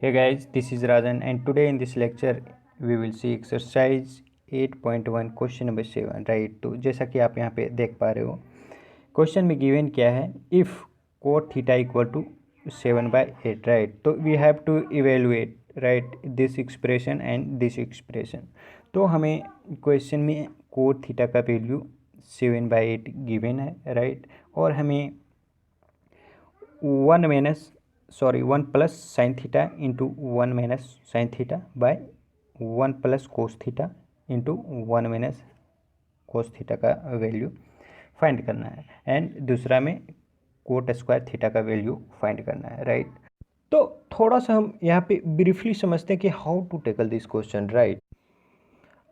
Hey guys, this is Rajan and today in this lecture we will see exercise 8.1 question number 7 right. तो जैसा कि आप यहाँ पे देख पा रहे हो क्वेश्चन में गिवन क्या है, if cot theta equal to 7/8 right. तो we have to evaluate right this expression and this expression. तो हमें क्वेश्चन में कोट थीटा का वैल्यू 7/8 गिवन है राइट, और हमें 1 plus sine theta into 1 minus sine theta by 1 plus cos theta into 1 minus cos theta का value find करना है, एंड दूसरा में कोट स्क्वायर थीटा का वैल्यू फाइंड करना है राइट। तो थोड़ा सा हम यहाँ पे ब्रीफली समझते हैं कि how to tackle this question right.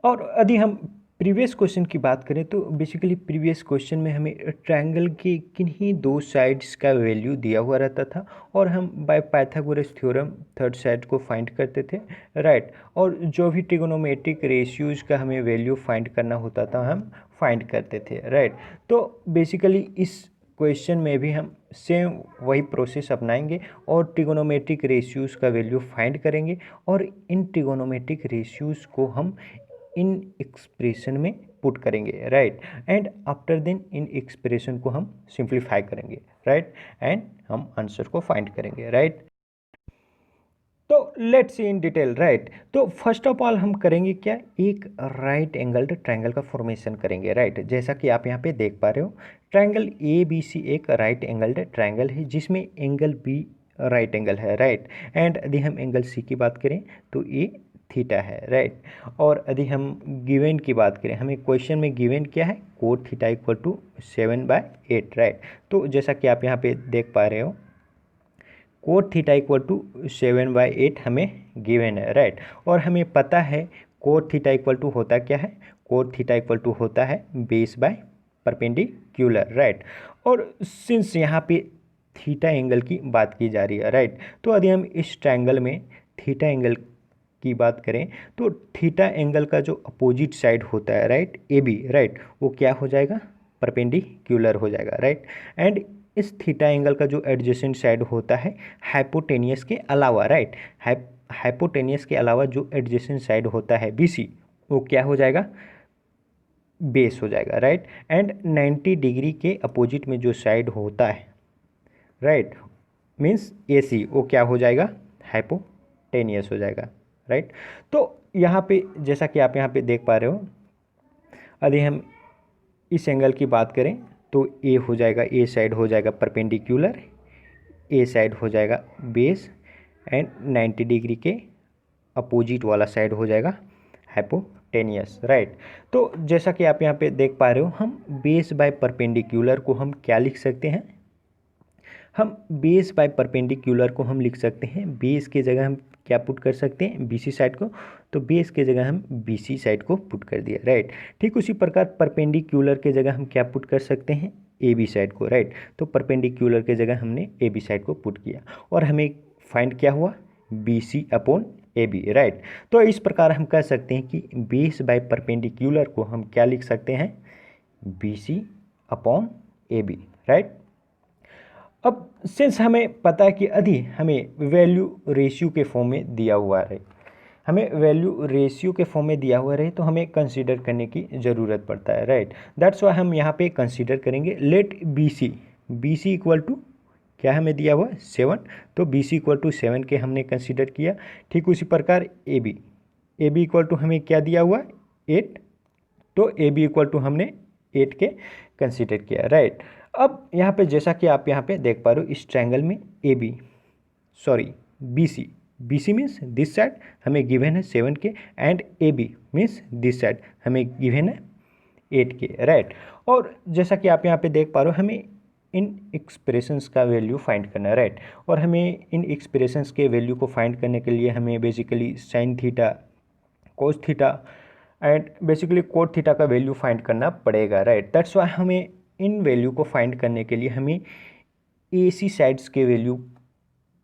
और यदि हम प्रीवियस क्वेश्चन की बात करें तो बेसिकली प्रीवियस क्वेश्चन में हमें ट्रायंगल के किन्हीं दो साइड्स का वैल्यू दिया हुआ रहता था और हम bye Pythagoras theorem third side को फाइंड करते थे राइट। और जो भी ट्रिगोनोमेट्रिक रेशियोज का हमें वैल्यू फाइंड करना होता था हम फाइंड करते थे राइट। तो बेसिकली इस क्वेश्चन में भी हम सेम वही प्रोसेस अपनाएंगे और ट्रिगोनोमेट्रिक रेशियोज का वैल्यू फाइंड करेंगे और इन ट्रिगोनोमेट्रिक रेशियोज को हम इन एक्सप्रेशन में पुट करेंगे राइट, एंड आफ्टर देन इन एक्सप्रेशन को हम सिंप्लीफाई करेंगे राइट, एंड हम आंसर को फाइंड करेंगे राइट। तो let's see in detail right. तो फर्स्ट ऑफ ऑल हम करेंगे क्या, एक राइट एंगल्ड ट्रायंगल का फॉर्मेशन करेंगे राइट। जैसा कि आप यहाँ पे देख पा रहे हो ट्रायंगल ए बी सी एक राइट एंगल्ड ट्रायंगल है जिसमें एंगल बी राइट एंगल है राइट, एंड यदि हम एंगल सी की बात करें तो ये थीटा है राइट। और यदि हम गिवन की बात करें, हमें क्वेश्चन में गिवन क्या है, cot theta equal to 7/8 right. तो जैसा कि आप यहाँ पे देख पा रहे हो कोट थीटा इक्वल टू 7/8 हमें गिवन है राइट। और हमें पता है कोट थीटा इक्वल टू होता क्या है, कोट थीटा इक्वल टू होता है बेस बाय परपेंडिकुलर राइट। और सिंस यहाँ पे थीटा एंगल की बात की जा रही है राइट, तो यदि हम इस ट्रायंगल में थीटा एंगल की बात करें तो थीटा एंगल का जो अपोजिट साइड होता है राइट ए बी राइट, वो क्या हो जाएगा, परपेंडिकुलर हो जाएगा राइट। एंड इस थीटा एंगल का जो एडजेसेंट साइड होता है हाइपोटेनियस के अलावा राइट, हाइपोटेनियस के अलावा जो एडजेसेंट साइड होता है बी सी, वो क्या हो जाएगा, बेस हो जाएगा राइट। एंड 90 डिग्री के अपोजिट में जो साइड होता है राइट मीन्स ए सी, वो क्या हो जाएगा, हाइपोटेनियस हो जाएगा राइट। तो यहाँ पे जैसा कि आप यहाँ पे देख पा रहे हो यदि हम इस एंगल की बात करें तो ए हो जाएगा, ए साइड हो जाएगा परपेंडिकुलर, ए साइड हो जाएगा बेस, एंड 90 डिग्री के अपोजिट वाला साइड हो जाएगा हाइपोटेनियस राइट। तो जैसा कि आप यहाँ पे देख पा रहे हो हम बेस बाय परपेंडिकुलर को हम क्या लिख सकते हैं, हम बेस बाय परपेंडिकुलर को हम लिख सकते हैं, बेस के जगह हम क्या पुट कर सकते हैं, बीसी साइड को, तो बेस के जगह हम बीसी साइड को पुट कर दिया राइट। ठीक उसी प्रकार परपेंडिकुलर के जगह हम क्या पुट कर सकते हैं, ए बी साइड को राइट। तो परपेंडिकुलर के जगह हमने ए बी साइड को पुट किया और हमें फाइंड क्या हुआ, B C upon A B right. तो इस प्रकार हम कह सकते हैं कि बेस बाय परपेंडिकुलर को हम क्या लिख सकते हैं, B C upon A B right. अब सिंस हमें पता है कि यदि हमें वैल्यू रेशियो के फॉर्म में दिया हुआ रहे, हमें वैल्यू रेशियो के फॉर्म में दिया हुआ रहे तो हमें कंसीडर करने की ज़रूरत पड़ता है राइट। दैट्स वाई हम यहाँ पे कंसीडर करेंगे let B C equal to क्या हमें दिया हुआ 7, तो बी सी इक्वल टू 7 के हमने कंसीडर किया। ठीक उसी प्रकार ए बी इक्वल टू हमें क्या दिया हुआ 8, तो ए बी इक्वल टू हमने 8 के कंसीडर किया राइट। अब यहाँ पे जैसा कि आप यहाँ पे देख पा रहे हो इस ट्रायंगल में B C means this side हमें गिवन है 7 k, and A B means this side हमें गिवन है 8 के राइट। और जैसा कि आप यहाँ पे देख पा रहे हो हमें इन एक्सप्रेशंस का वैल्यू फाइंड करना है राइट। और हमें इन एक्सप्रेशंस के वैल्यू को फाइंड करने के लिए हमें basically sine theta, cos theta and basically coat theta का वैल्यू फाइंड करना पड़ेगा राइट। दैट्स वाई हमें इन वैल्यू को फाइंड करने के लिए हमें ए सी साइड्स के वैल्यू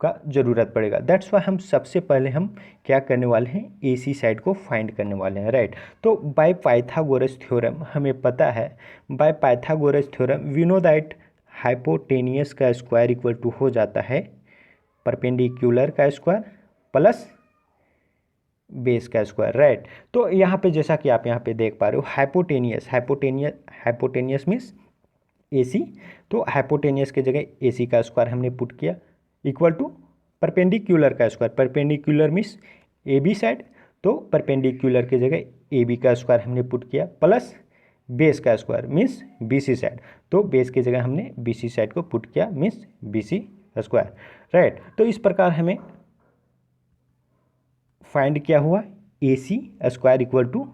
का ज़रूरत पड़ेगा। दैट्स वाई हम सबसे पहले हम क्या करने वाले हैं, ए सी साइड को फाइंड करने वाले हैं राइट। तो बाय पाइथागोरस थ्योरम हमें पता है, by Pythagoras theorem we know that hypotenuse का स्क्वायर इक्वल टू हो जाता है परपेंडिकुलर का स्क्वायर प्लस बेस का स्क्वायर, राइट। तो यहाँ पे जैसा कि आप यहाँ पे देख पा रहे हो, हाइपोटेनियस मीन्स AC, तो हाइपोटेनियस के जगह AC का स्क्वायर हमने पुट किया इक्वल टू परपेंडिकुलर का square, perpendicular means AB side, तो परपेंडिकुलर के जगह AB का स्क्वायर हमने पुट किया प्लस बेस का स्क्वायर मीन्स BC साइड, तो बेस की जगह हमने BC साइड को पुट किया मीन्स BC स्क्वायर, राइट। तो इस प्रकार हमें फाइंड क्या हुआ, AC square equal to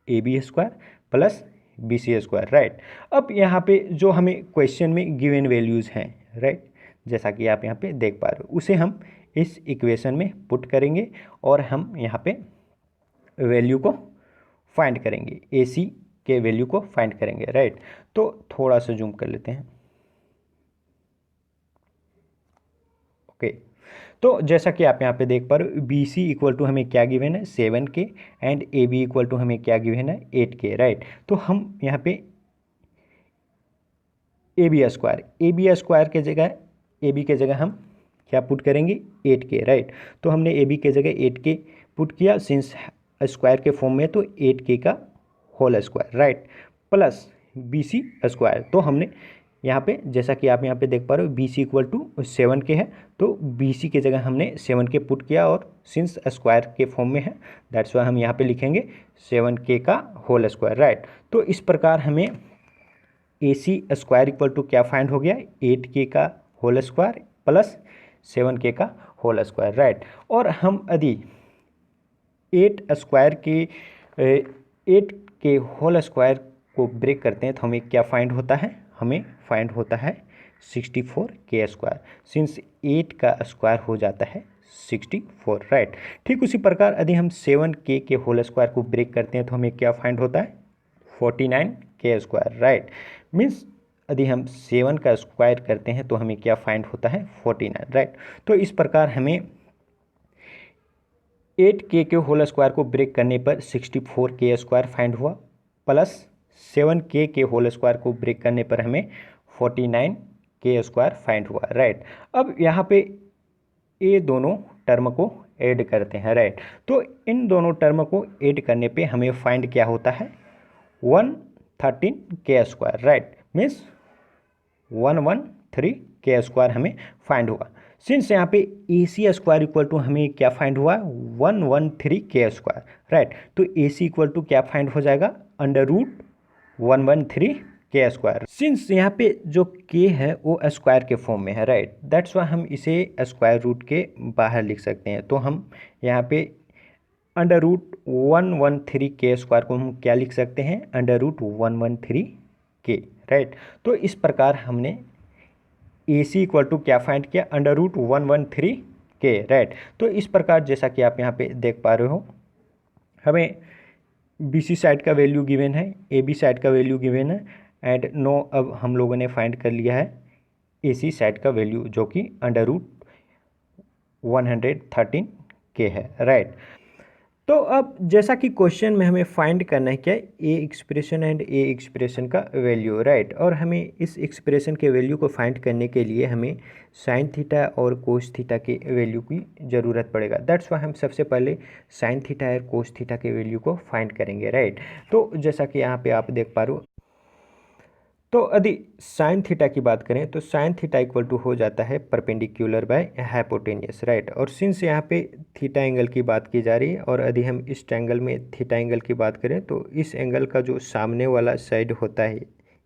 AB square plus BC square, right. अब यहाँ पे जो हमें क्वेश्चन में गिवन वैल्यूज़ हैं, राइट, जैसा कि आप यहाँ पे देख पा रहे हो, उसे हम इस इक्वेशन में पुट करेंगे और हम यहाँ पे वैल्यू को फाइंड करेंगे, AC के वैल्यू को फाइंड करेंगे, राइट। तो थोड़ा सा जूम कर लेते हैं, ओके। तो जैसा कि आप यहाँ पे देख पा रहे हो, BC इक्वल टू हमें क्या गिवन है 7K and AB equal to हमें क्या गिवन है 8K, राइट। तो हम यहाँ पे AB स्क्वायर के जगह AB के जगह हम क्या पुट करेंगे 8K, राइट। तो हमने AB के जगह 8K पुट किया, सिंस स्क्वायर के फॉर्म में तो 8K का whole square, right, plus BC square. तो हमने यहाँ पे जैसा कि आप यहाँ पे देख पा रहे हो, BC इक्वल टू 7K है, तो BC के जगह हमने 7K पुट किया और सिंस स्क्वायर के फॉर्म में है दैट्स वाई हम यहाँ पे लिखेंगे 7K का होल स्क्वायर, राइट। तो इस प्रकार हमें AC स्क्वायर इक्वल टू क्या फाइंड हो गया 8K का होल स्क्वायर प्लस 7K का होल स्क्वायर, राइट। और हम यदि 8 के होल स्क्वायर को ब्रेक करते हैं तो हमें क्या फाइंड होता है, हमें फाइंड होता है 64K स्क्वायर, सिंस 8 का स्क्वायर हो जाता है 64, राइट। ठीक उसी प्रकार यदि हम 7K के होल स्क्वायर को ब्रेक करते हैं तो हमें क्या फाइंड होता है 49K स्क्वायर, राइट। मीन्स यदि हम 7 का स्क्वायर करते हैं तो हमें क्या फाइंड होता है 49, राइट। तो इस प्रकार हमें 8K के होल स्क्वायर को ब्रेक करने पर 64K स्क्वायर फाइंड हुआ प्लस 7K के होल स्क्वायर को ब्रेक करने पर हमें 49K स्क्वायर फाइंड हुआ, राइट। अब यहाँ पे ये दोनों टर्म को ऐड करते हैं, राइट। तो इन दोनों टर्म को ऐड करने पे हमें फाइंड क्या होता है 113K square, right, means 113K square हमें फाइंड हुआ। सिंस यहाँ पे AC स्क्वायर इक्वल टू हमें क्या फाइंड हुआ 113K स्क्वायर, राइट। तो AC इक्वल टू क्या फाइंड हो जाएगा under root 113K square. Since यहाँ पे जो K है वो स्क्वायर के फॉर्म में है, राइट, दैट्स वाई हम इसे स्क्वायर रूट के बाहर लिख सकते हैं। तो हम यहाँ पे अंडर रूट 113K स्क्वायर को हम क्या लिख सकते हैं अंडर रूट 113K, राइट। तो इस प्रकार हमने AC इक्वल टू क्या फाइंड किया अंडर रूट 113K, राइट। तो इस प्रकार जैसा कि आप यहाँ पे देख पा रहे हो, हमें BC साइड का वैल्यू गिवन है, AB साइड का वैल्यू गिवन है एंड नो अब हम लोगों ने फाइंड कर लिया है AC साइड का वैल्यू जो कि अंडर रूट 113K है, राइट। तो अब जैसा कि क्वेश्चन में हमें फाइंड करना है क्या A expression and A expression का वैल्यू, राइट। और हमें इस एक्सप्रेशन के वैल्यू को फाइंड करने के लिए हमें साइन थीटा और कोस थीटा के वैल्यू की ज़रूरत पड़ेगा, दैट्स वाई हम सबसे पहले साइन थीटा और कोस थीटा के वैल्यू को फाइंड करेंगे, राइट। तो जैसा कि यहाँ पे आप देख पा रहे हो, तो यदि साइन थीटा की बात करें तो साइन थीटा इक्वल टू हो जाता है परपेंडिकुलर बाय हाइपोटेनियस, राइट। और सिंस यहाँ पे थीटा एंगल की बात की जा रही है और यदि हम इस ट्रायंगल में थीटा एंगल की बात करें तो इस एंगल का जो सामने वाला साइड होता है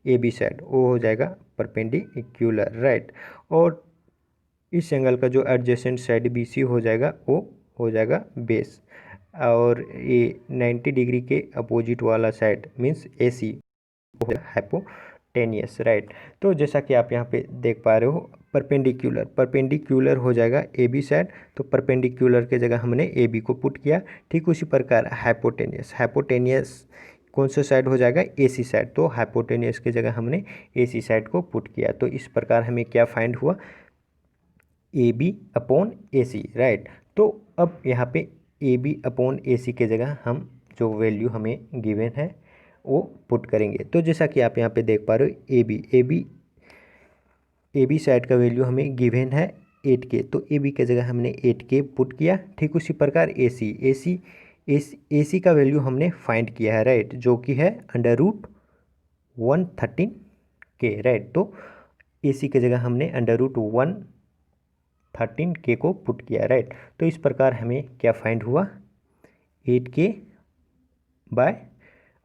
AB साइड वो हो जाएगा परपेंडिकुलर, राइट। और इस एंगल का जो एडजेसेंट साइड BC हो जाएगा वो हो जाएगा बेस, और ये 90 डिग्री के अपोजिट वाला side means AC hypotenuse, right. तो जैसा कि आप यहाँ पे देख पा रहे हो परपेंडिकुलर हो जाएगा AB साइड, तो परपेंडिकुलर के जगह हमने AB को पुट किया। ठीक उसी प्रकार हाइपोटेनियस कौन सा साइड हो जाएगा AC साइड, तो हाइपोटेनियस की जगह हमने AC साइड को पुट किया। तो इस प्रकार हमें क्या फाइंड हुआ AB अपॉन AC, राइट। तो अब यहाँ पे AB अपॉन AC के जगह हम जो वैल्यू हमें गिवन है वो पुट करेंगे। तो जैसा कि आप यहाँ पे देख पा रहे हो AB साइड का वैल्यू हमें गिवन है 8k, तो ए बी की जगह हमने 8k पुट किया। ठीक उसी प्रकार AC का वैल्यू हमने फाइंड किया है, राइट, जो कि है √113k, राइट। तो AC की जगह हमने √113k को पुट किया, राइट। तो इस प्रकार हमें क्या फाइंड हुआ, 8k बाय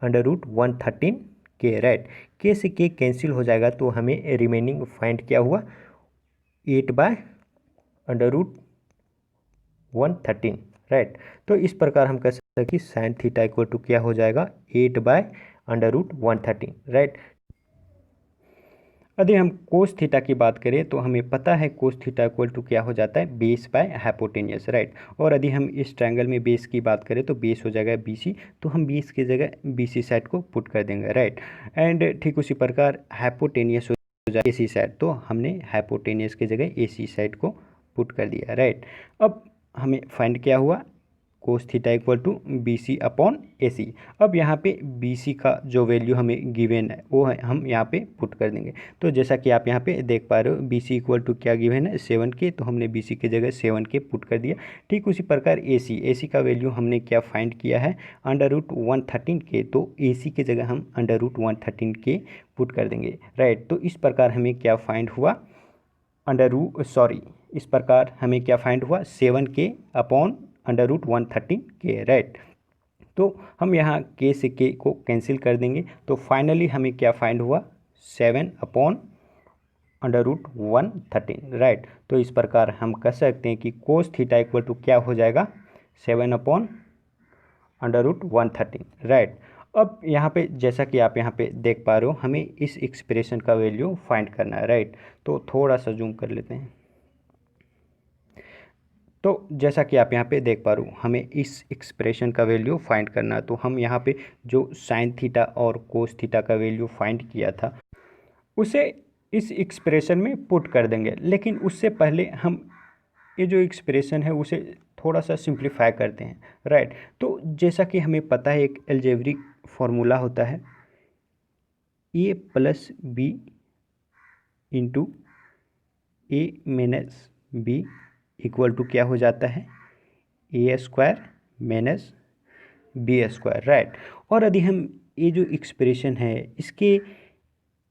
√113k, राइट। k से k कैंसिल हो जाएगा तो हमें रिमेनिंग फाइंड क्या हुआ, 8/√113, राइट। तो इस प्रकार हम कह सकते हैं कि साइन थीटा इक्वल टू क्या हो जाएगा, 8/√113, राइट। यदि हम कोस थीटा की बात करें तो हमें पता है कोस थीटा इक्वल टू क्या हो जाता है, बेस बाय हाइपोटेन्यूस, राइट। और यदि हम इस ट्रायंगल में बेस की बात करें तो बेस हो जाएगा BC, तो हम बेस की जगह BC साइड को पुट कर देंगे, राइट। एंड ठीक उसी प्रकार हाइपोटेन्यूस हो जाए AC साइड, तो हमने हाइपोटेन्यूस की जगह AC साइड को पुट कर दिया, राइट। अब हमें फाइंड क्या हुआ, cos theta equal to BC upon AC। अब यहाँ पे BC का जो वैल्यू हमें गिवन है वो है हम यहाँ पे पुट कर देंगे। तो जैसा कि आप यहाँ पे देख पा रहे हो BC इक्वल टू क्या गिवन है, 7k, तो हमने BC की जगह 7k पुट कर दिया। ठीक उसी प्रकार AC का वैल्यू हमने क्या फाइंड किया है, √113k, तो AC की जगह हम √113k पुट कर देंगे, राइट। तो इस प्रकार हमें क्या फाइंड हुआ, इस प्रकार हमें क्या फाइंड हुआ, 7k अपॉन √113k, राइट। तो हम यहाँ k से k को कैंसिल कर देंगे, तो फाइनली हमें क्या फाइंड हुआ, 7/√113, राइट। तो इस प्रकार हम कह सकते हैं कि कोस थीटा इक्वल टू क्या हो जाएगा, 7/√113, राइट। अब यहाँ पे जैसा कि आप यहाँ पे देख पा रहे हो हमें इस एक्सप्रेशन का वैल्यू फाइंड करना है, राइट। तो थोड़ा सा जूम कर लेते हैं। तो जैसा कि आप यहाँ पे देख पा रहे हो हमें इस एक्सप्रेशन का वैल्यू फाइंड करना है, तो हम यहाँ पे जो साइन थीटा और कोस थीटा का वैल्यू फाइंड किया था उसे इस एक्सप्रेशन में पुट कर देंगे। लेकिन उससे पहले हम ये जो एक्सप्रेशन है उसे थोड़ा सा सिंप्लीफाई करते हैं, राइट। तो जैसा कि हमें पता है एक एल्जेब्रिक फार्मूला होता है, a + b into a - b equal to क्या हो जाता है, a² - b², राइट। और यदि हम ये जो एक्सप्रेशन है इसके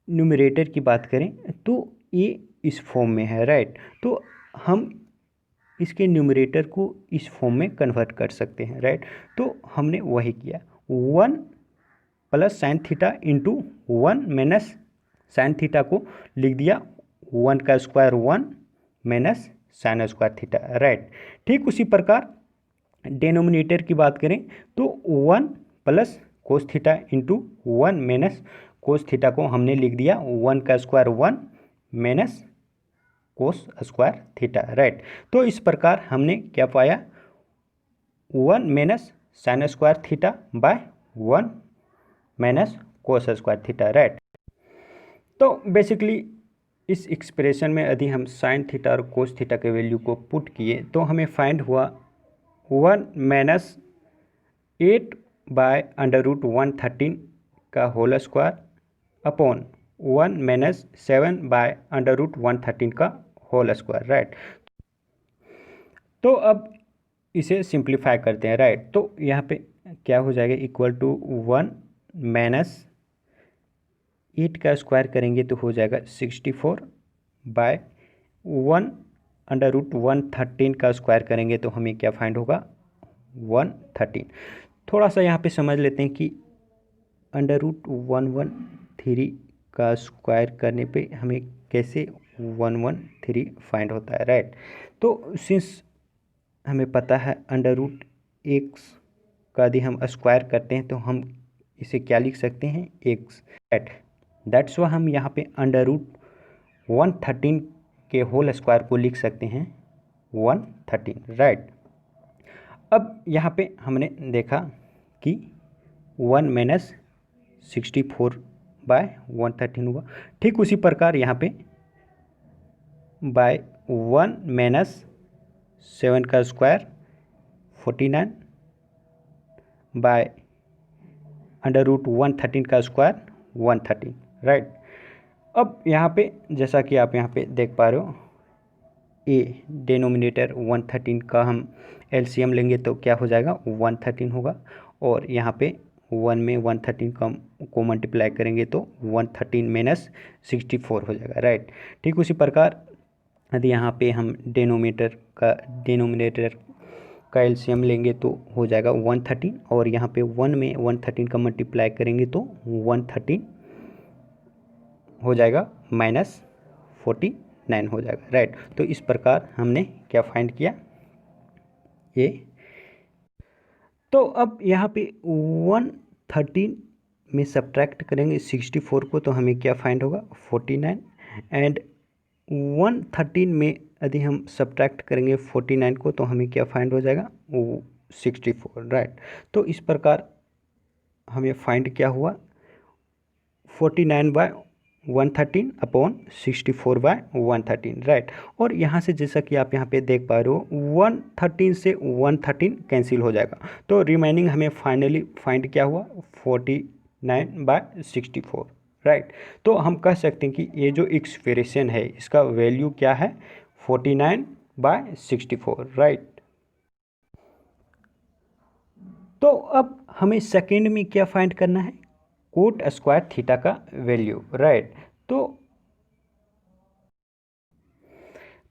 न्यूमरेटर की बात करें तो ये इस फॉर्म में है, राइट। तो हम इसके न्यूमरेटर को इस फॉर्म में कन्वर्ट कर सकते हैं, राइट। तो हमने वही किया, 1 + sign theta into 1 - sine theta को लिख दिया 1 का square 1 - sine square theta, right. ठीक उसी प्रकार डेनोमिनेटर की बात करें तो 1 + कोस थीटा इंटू 1 - कोस थीटा को हमने लिख दिया 1 का square 1 - cos square theta, right. तो इस प्रकार हमने क्या पाया, 1 - sine square theta by 1 - cos square theta, right. तो बेसिकली इस एक्सप्रेशन में यदि हम साइन थीटा और कोस थीटा के वैल्यू को पुट किए तो हमें फाइंड हुआ 1 - 8/√113 का होल स्क्वायर अपॉन 1 - 7/√113 का होल स्क्वायर, राइट। तो अब इसे सिंप्लीफाई करते हैं, राइट। तो यहाँ पे क्या हो जाएगा, इक्वल टू 1 - 8 का स्क्वायर करेंगे तो हो जाएगा 64/1√113 का स्क्वायर करेंगे तो हमें क्या फाइंड होगा, 113। थोड़ा सा यहाँ पे समझ लेते हैं कि √113 का स्क्वायर करने पे हमें कैसे 113 फाइंड होता है, राइट। तो सिंस हमें पता है √x का यदि हम स्क्वायर करते हैं तो हम इसे क्या लिख सकते हैं, x, राइट। दैट्स वाई हम यहाँ पे √113 के होल स्क्वायर को लिख सकते हैं 113, राइट। अब यहाँ पे हमने देखा कि 1 - 64/113 हुआ। ठीक उसी प्रकार यहाँ पे बाय 1 - 7 का स्क्वायर 49 बाय √113 का स्क्वायर 113, राइट। अब यहाँ पे जैसा कि आप यहाँ पे देख पा रहे हो ए डिनोमिनेटर 113 का हम एलसीएम लेंगे तो क्या हो जाएगा 113 होगा, और यहाँ पे 1 में 113 को मल्टीप्लाई करेंगे तो 113 माइनस 64 हो जाएगा, राइट। ठीक उसी प्रकार यदि यहाँ पे हम डिनोमिनेटर का एलसीएम लेंगे तो हो जाएगा 113, और यहाँ पे 1 में 113 का मल्टीप्लाई करेंगे तो 113 हो जाएगा माइनस 49 हो जाएगा, राइट। तो इस प्रकार हमने क्या फाइंड किया ये। तो अब यहाँ पे 113 में सब्ट्रैक्ट करेंगे 64 को तो हमें क्या फाइंड होगा 49, एंड 113 में यदि हम सब्ट्रैक्ट करेंगे 49 को तो हमें क्या फाइंड हो जाएगा 64, राइट। तो इस प्रकार हमें फाइंड क्या हुआ 49/113 अपॉन 64/113, राइट। और यहाँ से जैसा कि आप यहाँ पे देख पा रहे हो 113 से 113 कैंसिल हो जाएगा, तो रिमेनिंग हमें फाइनली फाइंड क्या हुआ 49/64, राइट। तो हम कह सकते हैं कि ये जो एक्सप्रेशन है इसका वैल्यू क्या है 49/64, राइट। तो अब हमें सेकेंड में क्या फाइंड करना है कोट स्क्वायर थीटा का वैल्यू, राइट।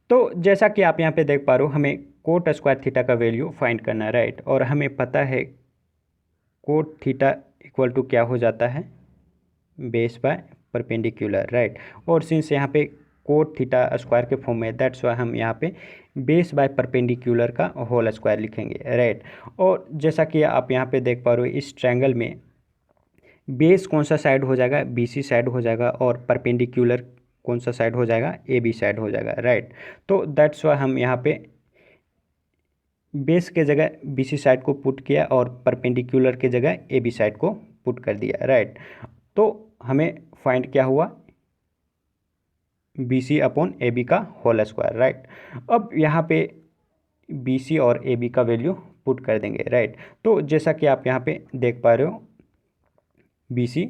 तो जैसा कि आप यहाँ पे देख पा रहे हो हमें कोट स्क्वायर थीटा का वैल्यू फाइंड करना है, राइट। और हमें पता है कोट थीटा इक्वल टू क्या हो जाता है बेस बाय परपेंडिकुलर, राइट। और सिंस यहाँ पे कोट थीटा स्क्वायर के फॉर्म में, दैट्स वाई हम यहाँ पे बेस बाय परपेंडिकुलर का होल स्क्वायर लिखेंगे, राइट। और जैसा कि आप यहाँ पे देख पा रहे हो इस ट्रायंगल में बेस कौन सा साइड हो जाएगा बीसी साइड हो जाएगा, और परपेंडिकुलर कौन सा साइड हो जाएगा ए बी साइड हो जाएगा, राइट। तो दैट्स वाई हम यहाँ पे बेस के जगह बीसी साइड को पुट किया और परपेंडिकुलर के जगह ए बी साइड को पुट कर दिया, राइट। तो हमें फाइंड क्या हुआ B C upon A B का होल स्क्वायर, राइट। अब यहाँ पे बी सी और ए बी का वैल्यू पुट कर देंगे, राइट। तो जैसा कि आप यहाँ पे देख पा रहे हो बी सी,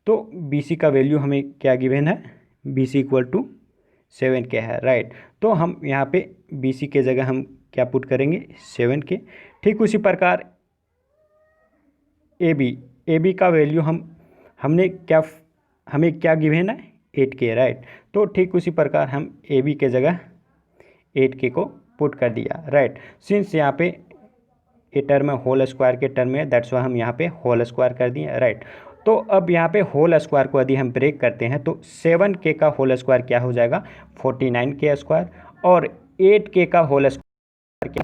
तो बी सी का वैल्यू हमें क्या गिवन है बी सी इक्वल टू 7 के है, राइट। तो हम यहाँ पे बी सी के जगह हम क्या पुट करेंगे 7 के। ठीक उसी प्रकार ए बी का वैल्यू हमें क्या गिवन है 8 के, राइट। तो ठीक उसी प्रकार हम ए बी के जगह 8 के को पुट कर दिया, राइट। सिंस यहाँ पे ए टर्म है होल स्क्वायर के टर्म में, दैट्स वाई हम यहाँ पे होल स्क्वायर कर दिए, राइट। तो अब यहाँ पे होल स्क्वायर को यदि हम ब्रेक करते हैं तो 7k का होल स्क्वायर क्या हो जाएगा 49k स्क्वायर, और 8k का whole square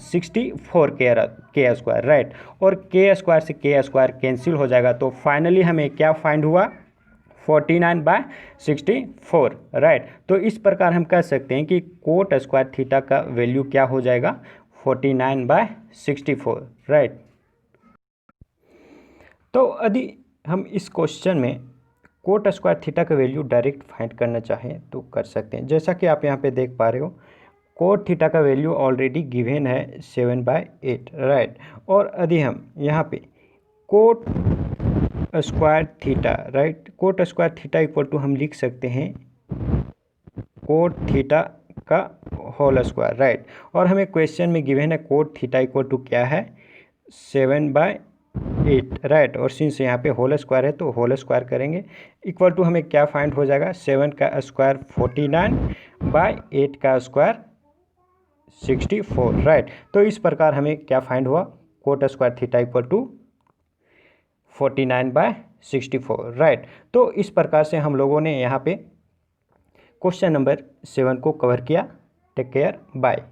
64k square, right. और k स्क्वायर से k स्क्वायर कैंसिल हो जाएगा, तो फाइनली हमें क्या फाइंड हुआ 49/64, राइट। तो इस प्रकार हम कह सकते हैं कि कोट स्क्वायर थीटा का वैल्यू क्या हो जाएगा 49/64, राइट। तो यदि हम इस क्वेश्चन में कोट स्क्वायर थीटा का वैल्यू डायरेक्ट फाइंड करना चाहें तो कर सकते हैं। जैसा कि आप यहाँ पे देख पा रहे हो कोट थीटा का वैल्यू ऑलरेडी गिवन है 7/8, राइट। और यदि हम यहाँ पे cot square theta, right, cot square theta equal to हम लिख सकते हैं कोट थीटा का होल स्क्वायर, राइट। और हमें क्वेश्चन में गिवन है कोट थीटा इक्वल टू क्या है 7/8, राइट। और सिंस यहाँ पे होल स्क्वायर है तो होल स्क्वायर करेंगे, इक्वल टू हमें क्या फाइंड हो जाएगा 7 का स्क्वायर 49/8 का स्क्वायर 64, राइट। तो इस प्रकार हमें क्या फाइंड हुआ cot square theta equal to 49/64, right. तो इस प्रकार से हम लोगों ने यहाँ पे क्वेश्चन नंबर 7 को कवर किया। Take care, bye.